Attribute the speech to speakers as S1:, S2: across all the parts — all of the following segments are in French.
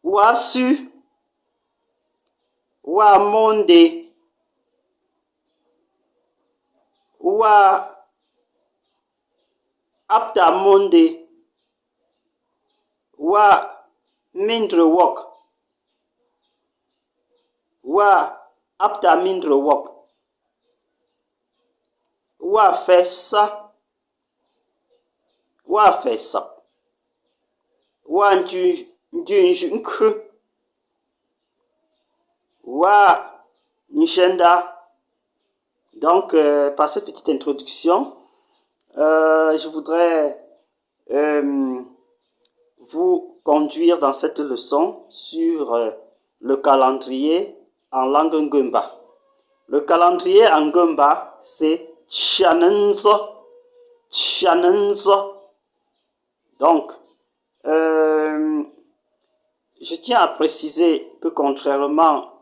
S1: Wasu, wa monde, wa apta monde, wa mindre wok, wa apta mindre wok, wa fessa, wa fessa, wa njunjunku, wa nishenda. Donc, par cette petite introduction, je voudrais vous conduire dans cette leçon sur le calendrier en langue Ngumba. Le calendrier en Ngumba, c'est Chanenzo. Chanenzo. Donc, je tiens à préciser que contrairement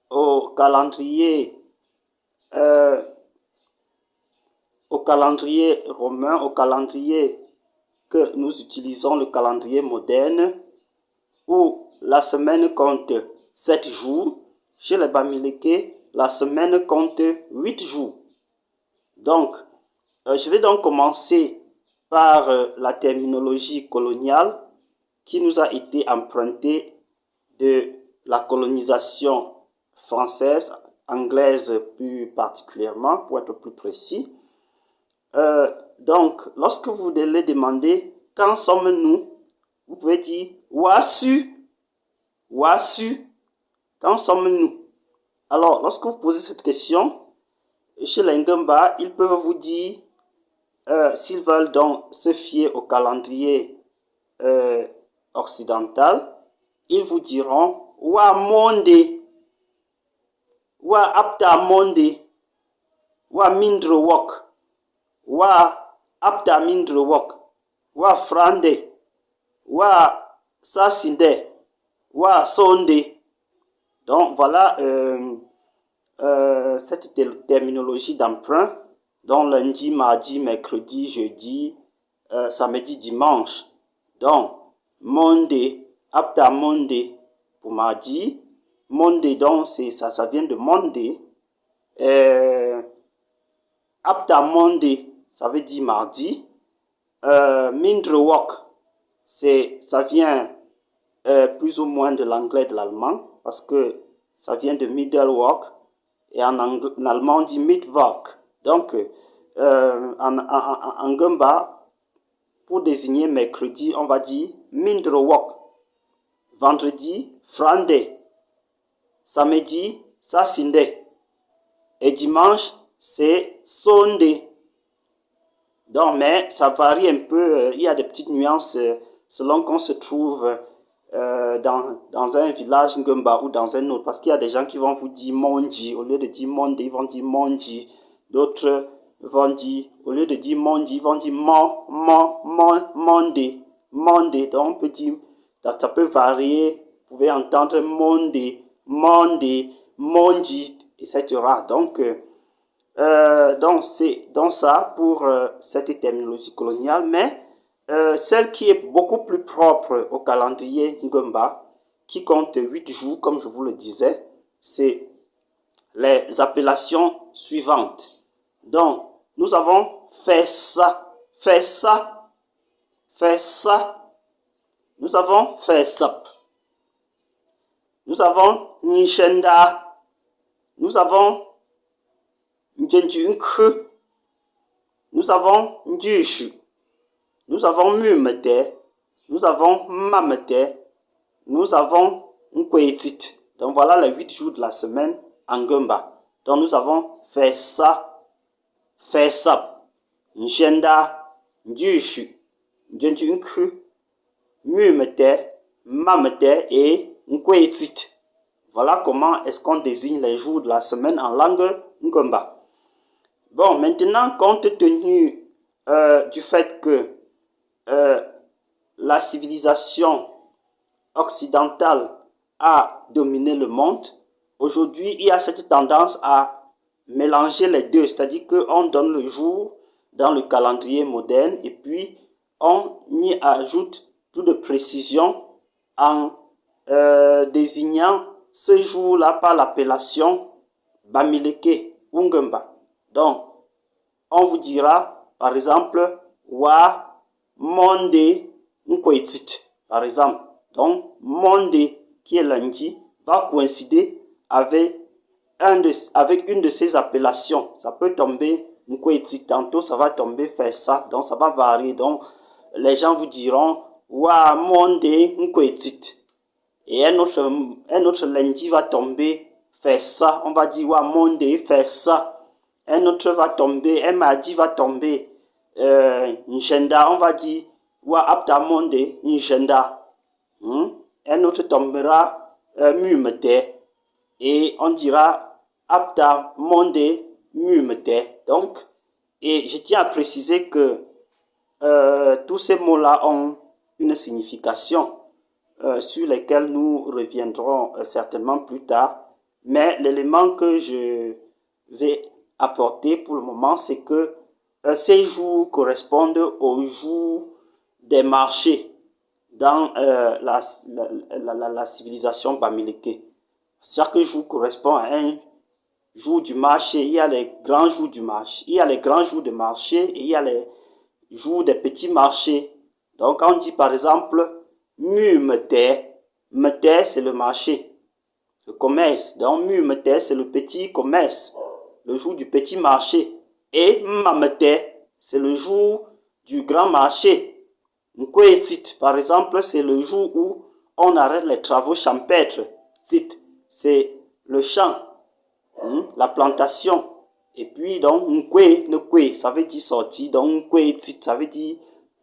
S1: au calendrier romain, au calendrier que nous utilisons, le calendrier moderne, où la semaine compte 7 jours, chez les Bamileke, la semaine compte 8 jours. Donc, je vais donc commencer par la terminologie coloniale qui nous a été empruntée de la colonisation française, anglaise plus particulièrement, pour être plus précis. Donc, lorsque vous allez demander quand sommes-nous, vous pouvez dire Wasu, Wasu, quand sommes-nous? Alors, lorsque vous posez cette question, chez les Ngumba, ils peuvent vous dire, s'ils veulent donc se fier au calendrier occidental, ils vous diront Wa monde, Wa apta monde, Wa mindre wok, Wa apta mindre wok, Wa frande, Wa sasinde, Wa sonde. Donc voilà cette terminologie d'emprunt, dont lundi, mardi, mercredi, jeudi, samedi, dimanche. Donc, monde, apta monde pour mardi. Monde, donc, ça vient de monde. Apta monde, ça veut dire mardi. Mindre wok, ça vient plus ou moins de l'anglais et de l'allemand, parce que ça vient de middle work, et en allemand on dit Mittwoch. Donc, en Ngumba, pour désigner mercredi, on va dire mindre wok. Vendredi, frande. Samedi, sasinde. Et dimanche, c'est sonde. Donc, mais ça varie un peu, il y a des petites nuances selon qu'on se trouve dans un village Ngumba ou dans un autre, parce qu'il y a des gens qui vont vous dire Mondi, au lieu de dire Monde, ils vont dire Mondi. D'autres vont dire, au lieu de dire Mondi, ils vont dire Monde. Monde. Donc on peut dire, ça peut varier, vous pouvez entendre Monde, Mondi, etc. Donc c'est donc ça pour cette terminologie coloniale, mais celle qui est beaucoup plus propre au calendrier Ngumba, qui compte 8 jours, comme je vous le disais, c'est les appellations suivantes. Donc, nous avons Fessa, Fessa, Fessa. Nous avons Fessap. Nous avons Nishenda. Nous avons Njenjunku. Nous avons Njushu. Nous avons Mumete. Nous avons Mamete. Nous avons Nkwetit. Donc voilà les 8 jours de la semaine en Ngumba. Donc nous avons Fessa, Fessap, Njenda, Njushu, Njenjunku, Mumete, Mamete et Nkwetit. Voilà comment est-ce qu'on désigne les jours de la semaine en langue Ngumba. Bon, maintenant, compte tenu du fait que la civilisation occidentale a dominé le monde, aujourd'hui, il y a cette tendance à mélanger les deux, c'est-à-dire qu'on donne le jour dans le calendrier moderne et puis on y ajoute plus de précision en désignant ce jour-là par l'appellation Bamileke ou Ngumba. Donc, on vous dira, par exemple, Wa Monde Nkwetit, par exemple. Donc, Monde, qui est lundi, va coïncider avec une de ces appellations. Ça peut tomber Nkwetit, tantôt ça va tomber Fessa, donc ça va varier. Donc, les gens vous diront Wa Monde Nkwetit. Et un autre lundi va tomber Fessa, on va dire Wa Monde Fessa. Un autre va tomber, un mardi va tomber Njenda, on va dire Wa Apta Monde Njenda. Un autre tombera Mumete et on dira Apta Monde Mumete. Donc, et je tiens à préciser que tous ces mots-là ont une signification sur lesquels nous reviendrons certainement plus tard. Mais l'élément que je vais apporter pour le moment, c'est que ces jours correspondent aux jours des marchés dans la civilisation Bamileke. Chaque jour correspond à un jour du marché. Il y a les grands jours du marché. Il y a les grands jours de marché et il y a les jours des petits marchés. Donc, on dit par exemple, Mumete. Mete, c'est le marché, le commerce. Donc, Mumete, c'est le petit commerce, le jour du petit marché. Et Mamete, c'est le jour du grand marché. Nkwetit, par exemple, c'est le jour où on arrête les travaux champêtres. C'est le champ, la plantation. Et puis, donc, Nkwe, ça veut dire sortie. Donc, Nkwetit, ça veut dire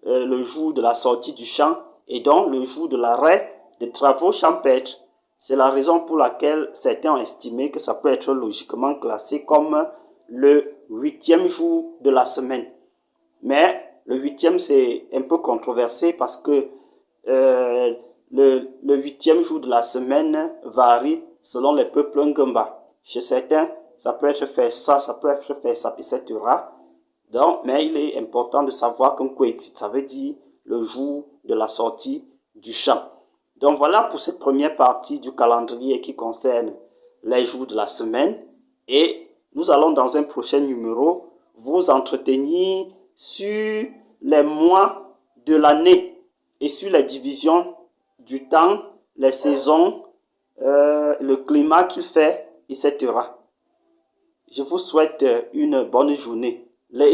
S1: le jour de la sortie du champ. Et donc, le jour de l'arrêt des travaux champêtres. C'est la raison pour laquelle certains ont estimé que ça peut être logiquement classé comme le 8e jour de la semaine. Mais le 8e, c'est un peu controversé parce que le 8e jour de la semaine varie selon les peuples Ngumba. Chez certains, ça peut être fait ça, ça peut être fait ça, etc. Donc, mais il est important de savoir qu'un Nkwetit, ça veut dire le jour de la sortie du champ. Donc voilà pour cette première partie du calendrier qui concerne les jours de la semaine. Et nous allons dans un prochain numéro vous entretenir sur les mois de l'année et sur les divisions du temps, les saisons, le climat qu'il fait, etc. Je vous souhaite une bonne journée. Les